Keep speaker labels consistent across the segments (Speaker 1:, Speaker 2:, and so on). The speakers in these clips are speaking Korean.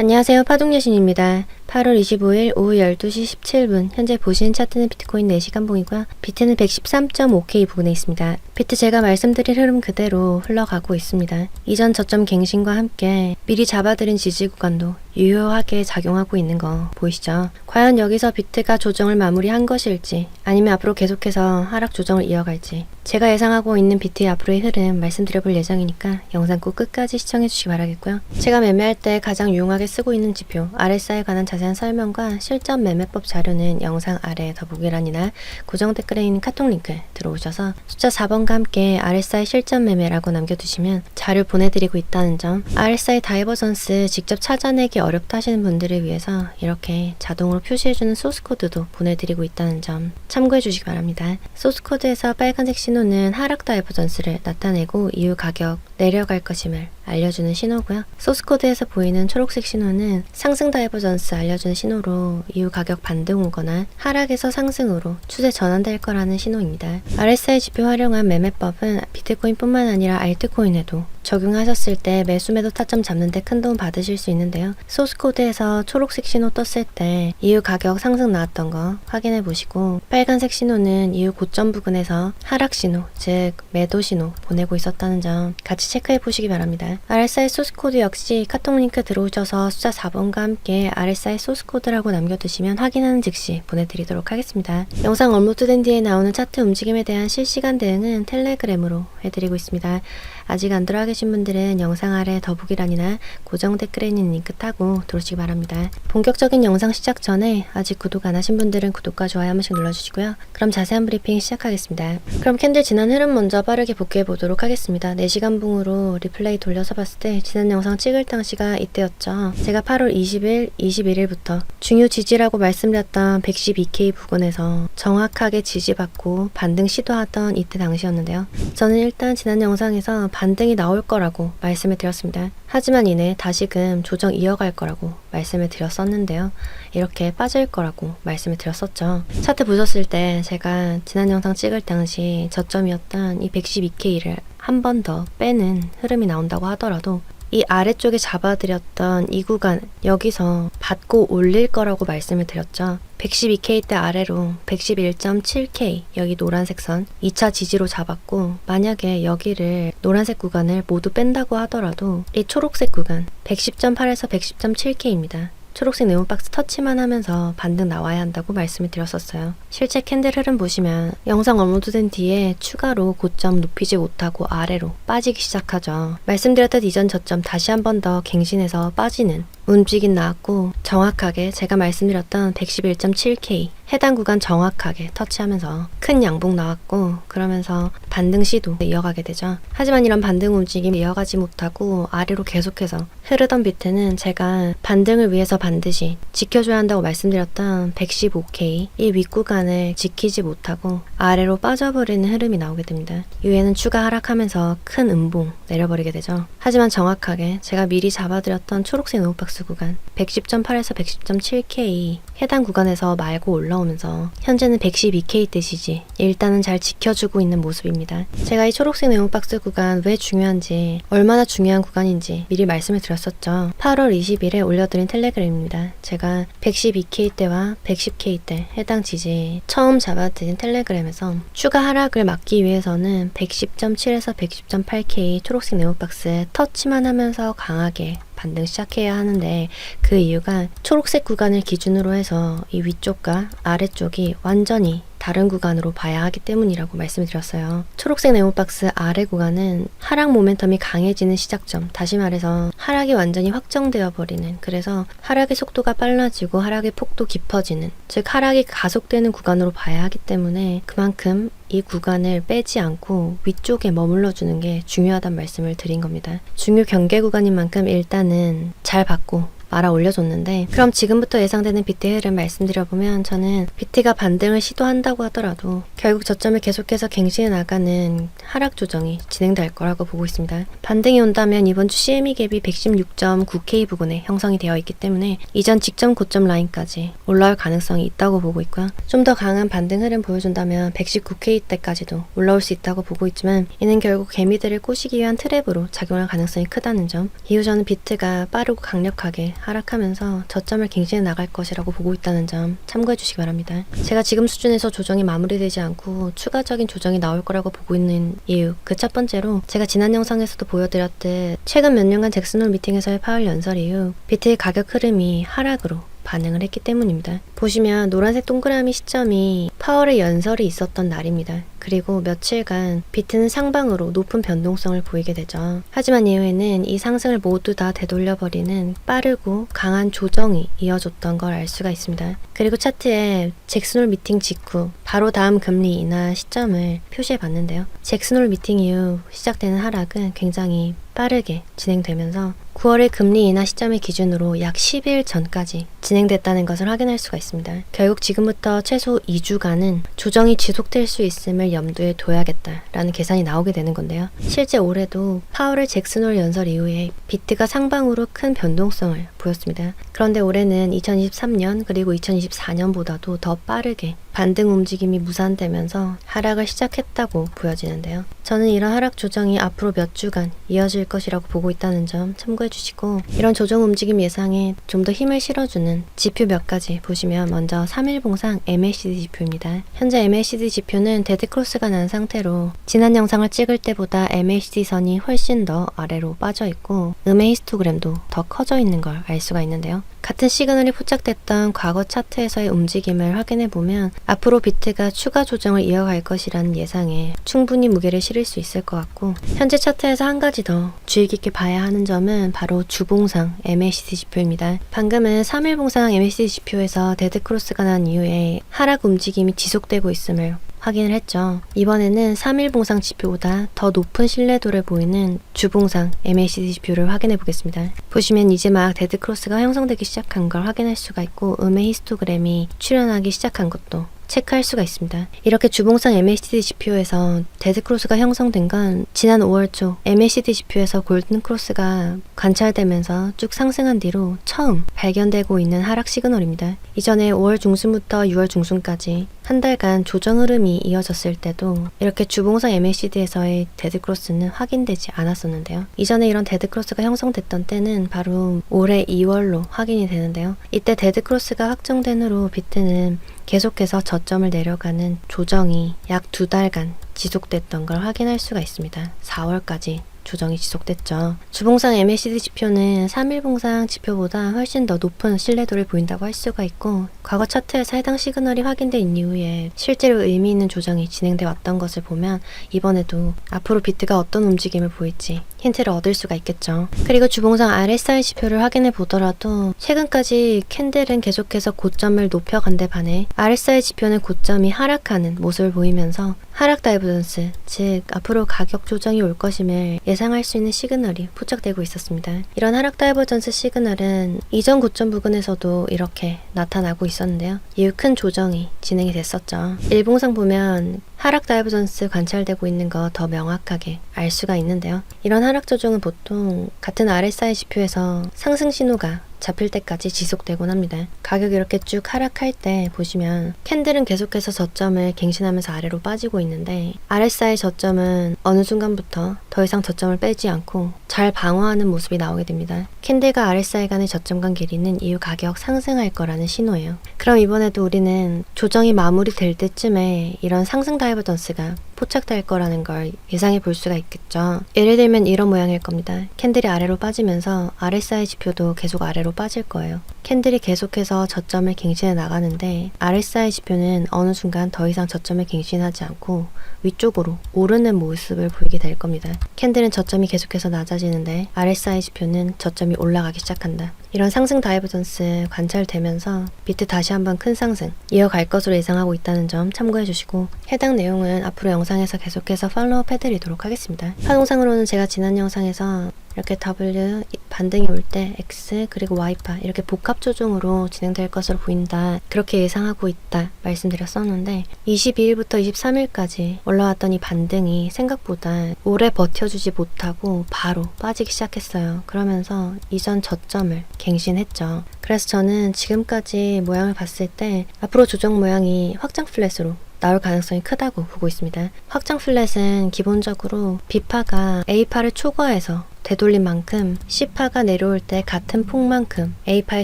Speaker 1: 안녕하세요. 파동여신입니다. 8월 25일 오후 12시 17분 현재 보시는 차트는 비트코인 4시간 봉이고요. 비트는 113.5K 부근에 있습니다. 비트 제가 말씀드린 흐름 그대로 흘러가고 있습니다. 이전 저점 갱신과 함께 미리 잡아들인 지지 구간도 유효하게 작용하고 있는 거 보이시죠? 과연 여기서 비트가 조정을 마무리한 것일지 아니면 앞으로 계속해서 하락 조정을 이어갈지 제가 예상하고 있는 비트의 앞으로의 흐름 말씀드려볼 예정이니까 영상 꼭 끝까지 시청해주시기 바라겠고요. 제가 매매할 때 가장 유용하게 쓰고 있는 지표 RSI에 관한 자세한 설명과 실전 매매법 자료는 영상 아래 더보기란이나 고정 댓글에 있는 카톡 링크 들어오셔서 숫자 4번과 함께 RSI 실전 매매라고 남겨두시면 자료 보내드리고 있다는 점, RSI 다이버전스 직접 찾아내기 어렵다 하시는 분들을 위해서 이렇게 자동으로 표시해주는 소스코드도 보내드리고 있다는 점 참고해 주시기 바랍니다. 소스코드에서 빨간색 신호는 하락 다이버전스를 나타내고 이후 가격 내려갈 것임을 알려주는 신호고요. 소스코드에서 보이는 초록색 신호는 상승 다이버전스 알려주는 신호로 이후 가격 반등 오거나 하락에서 상승으로 추세 전환될 거라는 신호입니다. RSI 지표 활용한 매매법은 비트코인뿐만 아니라 알트코인에도 적용하셨을 때 매수 매도 타점 잡는 데 큰 도움 받으실 수 있는데요. 소스코드에서 초록색 신호 떴을 때 이후 가격 상승 나왔던 거 확인해 보시고, 빨간색 신호는 이후 고점 부근에서 하락 신호, 즉 매도 신호 보내고 있었다는 점 같이 체크해 보시기 바랍니다. RSI 소스코드 역시 카톡 링크 들어오셔서 숫자 4번과 함께 RSI 소스코드라고 남겨두시면 확인하는 즉시 보내드리도록 하겠습니다. 영상 업로드된 뒤에 나오는 차트 움직임에 대한 실시간 대응은 텔레그램으로 해드리고 있습니다. 아직 안 들어와 계신 분들은 영상 아래 더보기란이나 고정 댓글에 있는 링크 타고 들어오시기 바랍니다. 본격적인 영상 시작 전에 아직 구독 안 하신 분들은 구독과 좋아요 한 번씩 눌러주시고요. 그럼 자세한 브리핑 시작하겠습니다. 그럼 캔들 지난 흐름 먼저 빠르게 복귀해 보도록 하겠습니다. 4시간 봉으로 리플레이 돌려서 봤을 때 지난 영상 찍을 당시가 이때였죠. 제가 8월 20일, 21일부터 중요 지지라고 말씀드렸던 112K 부근에서 정확하게 지지받고 반등 시도하던 이때 당시였는데요. 저는 일단 지난 영상에서 반등이 나올 거라고 말씀을 드렸습니다. 하지만 이내 다시금 조정 이어갈 거라고 말씀을 드렸었는데요. 이렇게 빠질 거라고 말씀을 드렸었죠. 차트 보셨을 때 제가 지난 영상 찍을 당시 저점이었던 이 112K를 한 번 더 빼는 흐름이 나온다고 하더라도 이 아래쪽에 잡아드렸던 이 구간 여기서 받고 올릴 거라고 말씀을 드렸죠. 112K대 아래로 111.7K 여기 노란색 선 2차 지지로 잡았고, 만약에 여기를 노란색 구간을 모두 뺀다고 하더라도 이 초록색 구간 110.8에서 110.7K입니다. 초록색 네모박스 터치만 하면서 반등 나와야 한다고 말씀을 드렸었어요. 실제 캔들 흐름 보시면 영상 업로드된 뒤에 추가로 고점 높이지 못하고 아래로 빠지기 시작하죠. 말씀드렸듯 이전 저점 다시 한 번 더 갱신해서 빠지는 움직임 나왔고, 정확하게 제가 말씀드렸던 111.7K 해당 구간 정확하게 터치하면서 큰 양봉 나왔고, 그러면서 반등 시도 이어가게 되죠. 하지만 이런 반등 움직임이 이어가지 못하고 아래로 계속해서 흐르던 비트는 제가 반등을 위해서 반드시 지켜줘야 한다고 말씀드렸던 115K 이 윗구간을 지키지 못하고 아래로 빠져버리는 흐름이 나오게 됩니다. 이후에는 추가 하락하면서 큰 음봉 내려버리게 되죠. 하지만 정확하게 제가 미리 잡아드렸던 초록색 노박스 구간 110.8에서 110.7K 해당 구간에서 말고 올라오면서 현재는 112K 뜻이지 일단은 잘 지켜주고 있는 모습입니다. 제가 이 초록색 네모박스 구간 왜 중요한지, 얼마나 중요한 구간인지 미리 말씀을 드렸었죠. 8월 20일에 올려드린 텔레그램입니다. 제가 112K 때와 110K 때 해당 지지 처음 잡아드린 텔레그램에서 추가 하락을 막기 위해서는 110.7에서 110.8K 초록색 네모박스 터치만 하면서 강하게 반등 시작해야 하는데, 그 이유가 초록색 구간을 기준으로 해서 이 위쪽과 아래쪽이 완전히 다른 구간으로 봐야 하기 때문이라고 말씀드렸어요. 초록색 네모박스 아래 구간은 하락 모멘텀이 강해지는 시작점, 다시 말해서 하락이 완전히 확정되어 버리는, 그래서 하락의 속도가 빨라지고 하락의 폭도 깊어지는, 즉 하락이 가속되는 구간으로 봐야 하기 때문에 그만큼 이 구간을 빼지 않고 위쪽에 머물러 주는 게 중요하다는 말씀을 드린 겁니다. 중요 경계 구간인 만큼 일단은 잘 받고 말아 올려줬는데, 그럼 지금부터 예상되는 비트의 흐름 말씀드려보면, 저는 비트가 반등을 시도한다고 하더라도 결국 저점을 계속해서 갱신해 나가는 하락 조정이 진행될 거라고 보고 있습니다. 반등이 온다면 이번 주 CME 갭이 116.9K 부근에 형성이 되어 있기 때문에 이전 직전 고점 라인까지 올라올 가능성이 있다고 보고 있고요. 좀 더 강한 반등 흐름 보여준다면 119K 때까지도 올라올 수 있다고 보고 있지만, 이는 결국 개미들을 꼬시기 위한 트랩으로 작용할 가능성이 크다는 점, 이후 저는 비트가 빠르고 강력하게 하락하면서 저점을 갱신해 나갈 것이라고 보고 있다는 점 참고해 주시기 바랍니다. 제가 지금 수준에서 조정이 마무리되지 않고 추가적인 조정이 나올 거라고 보고 있는 이유, 그 첫 번째로 제가 지난 영상에서도 보여드렸듯 최근 몇 년간 잭슨홀 미팅에서의 파월 연설 이후 비트의 가격 흐름이 하락으로 반응을 했기 때문입니다. 보시면 노란색 동그라미 시점이 파월의 연설이 있었던 날입니다. 그리고 며칠간 비트는 상방으로 높은 변동성을 보이게 되죠. 하지만 이후에는 이 상승을 모두 다 되돌려버리는 빠르고 강한 조정이 이어졌던 걸 알 수가 있습니다. 그리고 차트에 잭슨홀 미팅 직후 바로 다음 금리 인하 시점을 표시해 봤는데요. 잭슨홀 미팅 이후 시작되는 하락은 굉장히 빠르게 진행되면서 9월의 금리 인하 시점을 기준으로 약 10일 전까지 진행됐다는 것을 확인할 수가 있습니다. 결국 지금부터 최소 2주간은 조정이 지속될 수 있음을 염두에 둬야겠다라는 계산이 나오게 되는 건데요. 실제 올해도 파월의 잭슨홀 연설 이후에 비트가 상방으로 큰 변동성을 보였습니다. 그런데 올해는 2023년 그리고 2024년보다도 더 빠르게 반등 움직임이 무산되면서 하락을 시작했다고 보여지는데요. 저는 이런 하락 조정이 앞으로 몇 주간 이어질 것이라고 보고 있다는 점 참고해 주시고, 이런 조정 움직임 예상에 좀 더 힘을 실어주는 지표 몇 가지 보시면, 먼저 3일봉상 MACD 지표입니다. 현재 MACD 지표는 데드크로스가 난 상태로 지난 영상을 찍을 때보다 MACD 선이 훨씬 더 아래로 빠져 있고 음의 히스토그램도 더 커져 있는 걸 알 수가 있는데요. 같은 시그널이 포착됐던 과거 차트에서의 움직임을 확인해 보면 앞으로 비트가 추가 조정을 이어갈 것이라는 예상에 충분히 무게를 실을 수 있을 것 같고, 현재 차트에서 한 가지 더 주의 깊게 봐야 하는 점은 바로 주봉상 MACD 지표입니다. 방금은 3일봉상 MACD 지표에서 데드크로스가 난 이후에 하락 움직임이 지속되고 있음을 확인을 했죠. 이번에는 3일봉상 지표보다 더 높은 신뢰도를 보이는 주봉상 MACD 지표를 확인해 보겠습니다. 보시면 이제 막 데드크로스가 형성되기 시작한 걸 확인할 수가 있고 음의 히스토그램이 출현하기 시작한 것도 체크할 수가 있습니다. 이렇게 주봉상 MACD 지표에서 데드크로스가 형성된 건 지난 5월 초 MACD 지표에서 골든크로스가 관찰되면서 쭉 상승한 뒤로 처음 발견되고 있는 하락 시그널입니다. 이전에 5월 중순부터 6월 중순까지 한 달간 조정 흐름이 이어졌을 때도 이렇게 주봉상 MACD에서의 데드크로스는 확인되지 않았었는데요. 이전에 이런 데드크로스가 형성됐던 때는 바로 올해 2월로 확인이 되는데요. 이때 데드크로스가 확정된 후로 비트는 계속해서 저점을 내려가는 조정이 약 2달간 지속됐던 걸 확인할 수가 있습니다. 4월까지 조정이 지속됐죠. 주봉상 MACD 지표는 3일봉상 지표보다 훨씬 더 높은 신뢰도를 보인다고 할 수가 있고, 과거 차트에서 해당 시그널이 확인된 이후에 실제로 의미 있는 조정이 진행돼 왔던 것을 보면 이번에도 앞으로 비트가 어떤 움직임을 보일지 힌트를 얻을 수가 있겠죠. 그리고 주봉상 RSI 지표를 확인해 보더라도 최근까지 캔들은 계속해서 고점을 높여간 데 반해 RSI 지표는 고점이 하락하는 모습을 보이면서 하락 다이버전스, 즉 앞으로 가격 조정이 올 것임을 예상할 수 있는 시그널이 포착되고 있었습니다. 이런 하락 다이버전스 시그널은 이전 고점 부근에서도 이렇게 나타나고 있었는데요. 이후 큰 조정이 진행이 됐었죠. 일봉상 보면 하락 다이버전스 관찰되고 있는 거 더 명확하게 알 수가 있는데요. 이런 하락 조정은 보통 같은 RSI 지표에서 상승 신호가 잡힐 때까지 지속되곤 합니다. 가격이 이렇게 쭉 하락할 때 보시면 캔들은 계속해서 저점을 갱신하면서 아래로 빠지고 있는데 RSI 저점은 어느 순간부터 더 이상 저점을 빼지 않고 잘 방어하는 모습이 나오게 됩니다. 캔들과 RSI 간의 저점 간 길이는 이후 가격 상승할 거라는 신호예요. 그럼 이번에도 우리는 조정이 마무리될 때쯤에 이런 상승 다이버전스가 포착될 거라는 걸 예상해 볼 수가 있겠죠. 예를 들면 이런 모양일 겁니다. 캔들이 아래로 빠지면서 RSI 지표도 계속 아래로 빠질 거예요. 캔들이 계속해서 저점을 갱신해 나가는데 RSI 지표는 어느 순간 더 이상 저점을 갱신하지 않고 위쪽으로 오르는 모습을 보이게 될 겁니다. 캔들은 저점이 계속해서 낮아지는데 RSI 지표는 저점이 올라가기 시작한다. 이런 상승 다이버전스 관찰되면서 비트 다시 한번 큰 상승 이어갈 것으로 예상하고 있다는 점 참고해 주시고, 해당 내용은 앞으로 영상에서 계속해서 팔로우업 해드리도록 하겠습니다. 파동상으로는 제가 지난 영상에서 이렇게 W 반등이 올 때 X 그리고 Y파 이렇게 복합 조정으로 진행될 것으로 보인다, 그렇게 예상하고 있다 말씀드렸었는데 22일부터 23일까지 올라왔던 이 반등이 생각보다 오래 버텨주지 못하고 바로 빠지기 시작했어요. 그러면서 이전 저점을 갱신했죠. 그래서 저는 지금까지 모양을 봤을 때 앞으로 조정 모양이 확장 플랫으로 나올 가능성이 크다고 보고 있습니다. 확장 플랫은 기본적으로 B파가 A파를 초과해서 되돌린 만큼 C파가 내려올 때 같은 폭만큼 A파의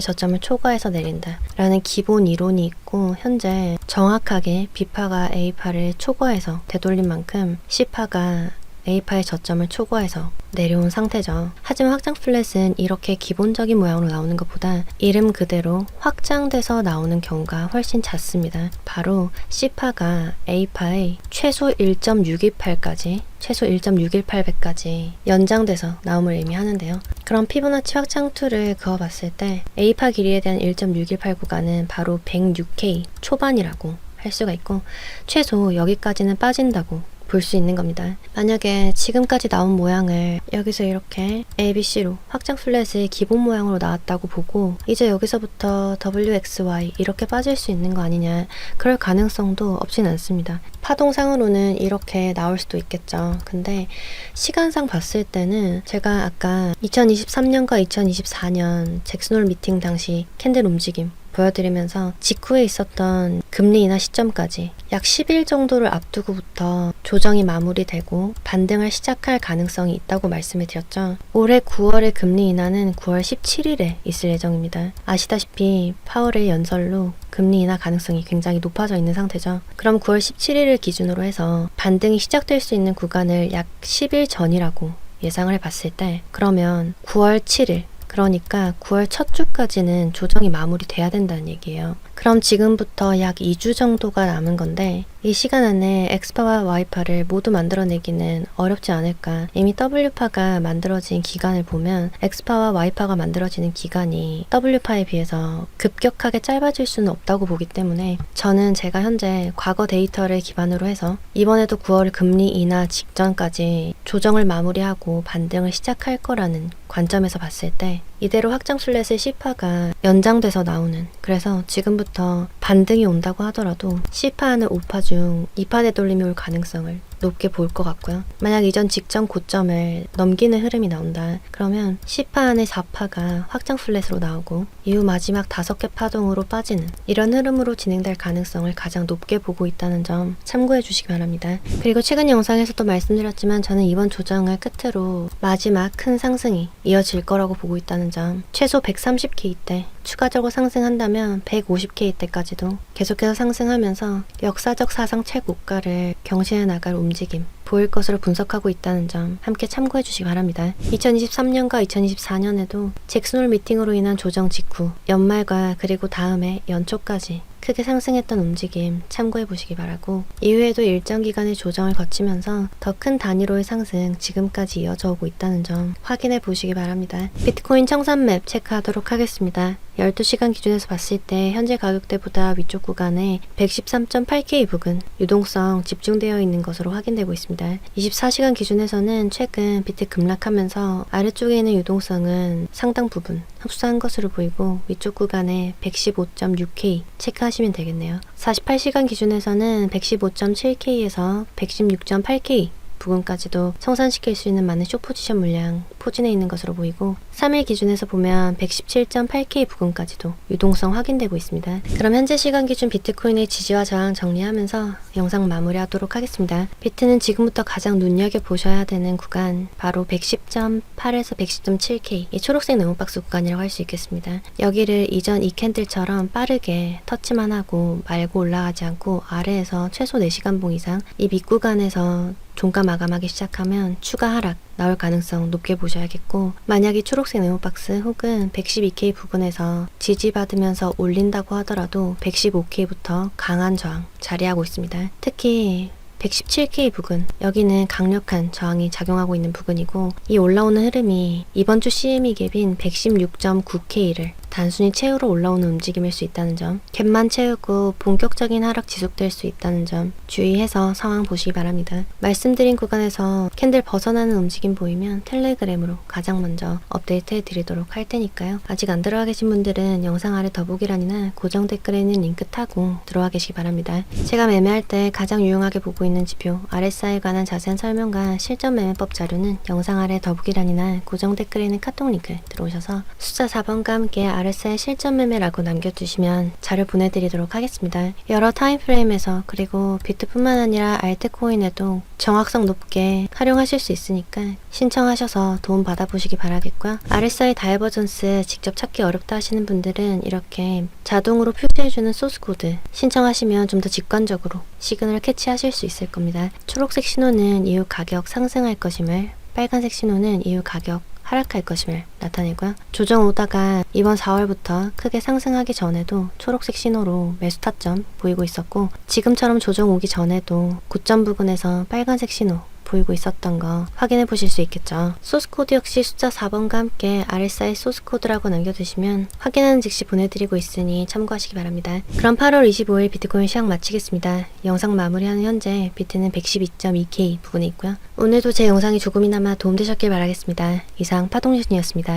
Speaker 1: 저점을 초과해서 내린다 라는 기본 이론이 있고, 현재 정확하게 B파가 A파를 초과해서 되돌린 만큼 C파가 A파의 저점을 초과해서 내려온 상태죠. 하지만 확장 플랫은 이렇게 기본적인 모양으로 나오는 것보다 이름 그대로 확장돼서 나오는 경우가 훨씬 잦습니다. 바로 C파가 A파의 최소 1.628까지 최소 1.618배까지 연장돼서 나옴을 의미하는데요. 그럼 피보나치 확장 툴을 그어봤을 때 A파 길이에 대한 1.618 구간은 바로 106K 초반이라고 할 수가 있고, 최소 여기까지는 빠진다고 볼 수 있는 겁니다. 만약에 지금까지 나온 모양을 여기서 이렇게 ABC로 확장 플랫의 기본 모양으로 나왔다고 보고 이제 여기서부터 WXY 이렇게 빠질 수 있는 거 아니냐, 그럴 가능성도 없진 않습니다. 파동상으로는 이렇게 나올 수도 있겠죠. 근데 시간상 봤을 때는 제가 아까 2023년과 2024년 잭슨홀 미팅 당시 캔들 움직임 보여드리면서 직후에 있었던 금리 인하 시점까지 약 10일 정도를 앞두고부터 조정이 마무리되고 반등을 시작할 가능성이 있다고 말씀을 드렸죠. 올해 9월의 금리 인하는 9월 17일에 있을 예정입니다. 아시다시피 파월의 연설로 금리 인하 가능성이 굉장히 높아져 있는 상태죠. 그럼 9월 17일을 기준으로 해서 반등이 시작될 수 있는 구간을 약 10일 전이라고 예상을 해봤을 때, 그러면 9월 7일 그러니까 9월 첫 주까지는 조정이 마무리돼야 된다는 얘기예요. 그럼 지금부터 약 2주 정도가 남은 건데 이 시간 안에 X파와 Y파를 모두 만들어내기는 어렵지 않을까. 이미 W파가 만들어진 기간을 보면 X파와 Y파가 만들어지는 기간이 W파에 비해서 급격하게 짧아질 수는 없다고 보기 때문에 저는 제가 현재 과거 데이터를 기반으로 해서 이번에도 9월 금리 인하 직전까지 조정을 마무리하고 반등을 시작할 거라는 관점에서 봤을 때 이대로 확장 플랫의 C파가 연장돼서 나오는, 그래서 지금부터 반등이 온다고 하더라도 C파는 5파 중 2파 되돌림이 올 가능성을 높게 볼 것 같고요. 만약 이전 직전 고점을 넘기는 흐름이 나온다. 그러면 C파 안에 4파가 확장 플랫으로 나오고 이후 마지막 5개 파동으로 빠지는 이런 흐름으로 진행될 가능성을 가장 높게 보고 있다는 점 참고해 주시기 바랍니다. 그리고 최근 영상에서도 말씀드렸지만 저는 이번 조정을 끝으로 마지막 큰 상승이 이어질 거라고 보고 있다는 점, 최소 130K 때 추가적으로 상승한다면 150K 때까지도 계속해서 상승하면서 역사적 사상 최고가를 경신해 나갈 움직임 보일 것으로 분석하고 있다는 점 함께 참고해 주시기 바랍니다. 2023년과 2024년에도 잭슨홀 미팅으로 인한 조정 직후 연말과 그리고 다음해 연초까지 크게 상승했던 움직임 참고해 보시기 바라고, 이후에도 일정 기간의 조정을 거치면서 더 큰 단위로의 상승 지금까지 이어져 오고 있다는 점 확인해 보시기 바랍니다. 비트코인 청산 맵 체크하도록 하겠습니다. 12시간 기준에서 봤을 때 현재 가격대보다 위쪽 구간에 113.8K 부근 유동성 집중되어 있는 것으로 확인되고 있습니다. 24시간 기준에서는 최근 비트 급락하면서 아래쪽에 있는 유동성은 상당 부분 흡수한 것으로 보이고 위쪽 구간에 115.6K 체크하시면 되겠네요. 48시간 기준에서는 115.7K에서 116.8K 부근까지도 청산시킬 수 있는 많은 숏포지션 물량 포진해 있는 것으로 보이고 3일 기준에서 보면 117.8K 부근까지도 유동성 확인되고 있습니다. 그럼 현재 시간 기준 비트코인의 지지와 저항 정리하면서 영상 마무리하도록 하겠습니다. 비트는 지금부터 가장 눈여겨보셔야 되는 구간 바로 110.8에서 110.7K 이 초록색 네모박스 구간이라고 할 수 있겠습니다. 여기를 이전 이 캔들처럼 빠르게 터치만 하고 말고 올라가지 않고 아래에서 최소 4시간 봉 이상 이 밑구간에서 종가 마감하기 시작하면 추가 하락 나올 가능성 높게 보셔야겠고, 만약 이 초록색 네모박스 혹은 112K 부근에서 지지받으면서 올린다고 하더라도 115K부터 강한 저항 자리하고 있습니다. 특히 117K 부근, 여기는 강력한 저항이 작용하고 있는 부근이고 이 올라오는 흐름이 이번 주 CME 갭인 116.9K를 단순히 채우러 올라오는 움직임일 수 있다는 점, 갭만 채우고 본격적인 하락 지속될 수 있다는 점 주의해서 상황 보시기 바랍니다. 말씀드린 구간에서 캔들 벗어나는 움직임 보이면 텔레그램으로 가장 먼저 업데이트 해드리도록 할 테니까요. 아직 안 들어와 계신 분들은 영상 아래 더보기란이나 고정 댓글에 있는 링크 타고 들어와 계시기 바랍니다. 제가 매매할 때 가장 유용하게 보고 있는 지표 RSI에 관한 자세한 설명과 실전 매매법 자료는 영상 아래 더보기란이나 고정 댓글에 있는 카톡 링크 들어오셔서 숫자 4번과 함께 RSI 실전 매매라고 남겨주시면 자료 보내드리도록 하겠습니다. 여러 타임프레임에서 그리고 비트뿐만 아니라 알트코인에도 정확성 높게 활용하실 수 있으니까 신청하셔서 도움 받아보시기 바라겠고요. RSI 다이버전스 직접 찾기 어렵다 하시는 분들은 이렇게 자동으로 표시해주는 소스코드 신청하시면 좀 더 직관적으로 시그널 캐치하실 수 있을 겁니다. 초록색 신호는 이후 가격 상승할 것임을, 빨간색 신호는 이후 가격 하락할 것임을 나타내고요. 조정 오다가 이번 4월부터 크게 상승하기 전에도 초록색 신호로 매수 타점 보이고 있었고, 지금처럼 조정 오기 전에도 고점 부근에서 빨간색 신호 보이고 있었던 거 확인해 보실 수 있겠죠. 소스코드 역시 숫자 4번과 함께 RSI 소스코드라고 남겨두시면 확인하는 즉시 보내드리고 있으니 참고하시기 바랍니다. 그럼 8월 25일 비트코인 시황 마치겠습니다. 영상 마무리하는 현재 비트는 112.2K 부근에 있고요. 오늘도 제 영상이 조금이나마 도움되셨길 바라겠습니다. 이상 파동신이었습니다.